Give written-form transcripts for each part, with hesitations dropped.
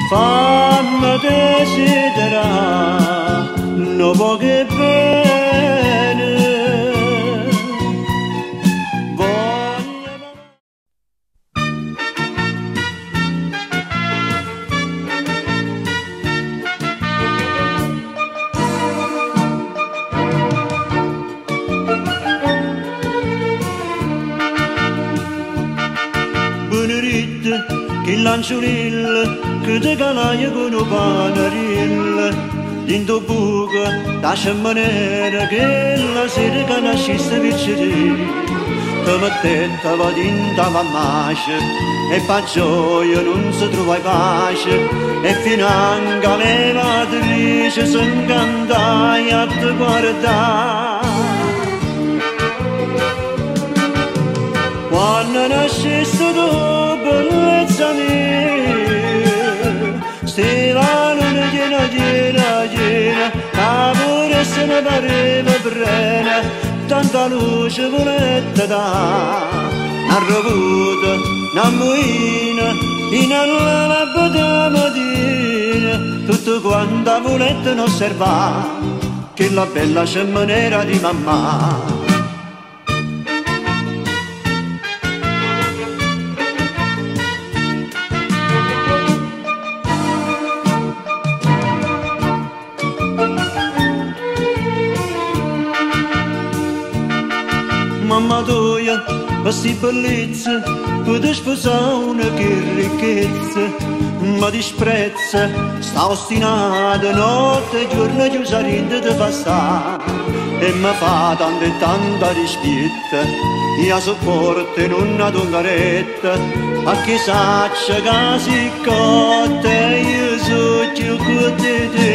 fanno desiderare dopo che bene che lanciuril, che te calaia con un panaril, dentro buco, lascia manera che la sera che nasciste picciri, te mettetta va dentro la mascia, e fa gioia non si trova pace, e finanche le matrici si incantai a te guardare. Quando nasceste tu, bellezza mia, stiva luna piena, la pure se ne pareva brena, tanta luce volette da, ha riavuto una moina, in alla bada mattina, tutto quanto volette osservare, che la bella scemmanera di mamma. Mamma tua, questa bellezza, puoi sposare una che ricchezza, ma disprezza, sta ostinata notte e giorno chiusa rinde di passare, e mi fa tanta e tanta dispietta, io sopporto in una tongaretta, a chi saccia che si cotta, io so più di te.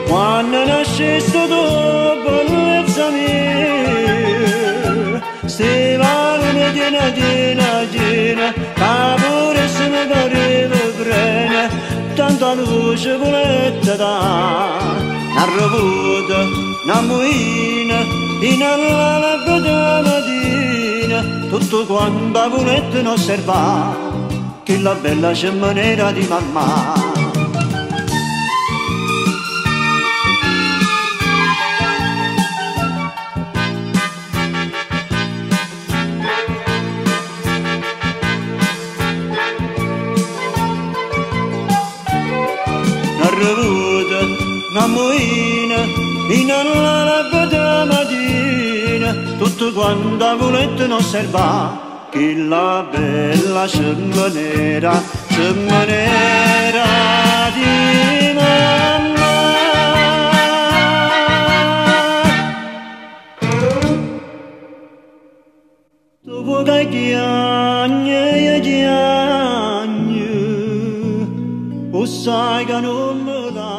Quando nasceste tu, bellezza mia, stiva luna piena, la pure se ne pareva brena, tanta luce volette da, ha riavuto una moina, in alla bada mattina, tutto quanto volette osservare, che la bella scemmanera di mamma. Una moina, in alla bada mattina, tutto quanto volette osservare, che la bella scemmanera di mamma. Dopo che chiagni, o sai che non me la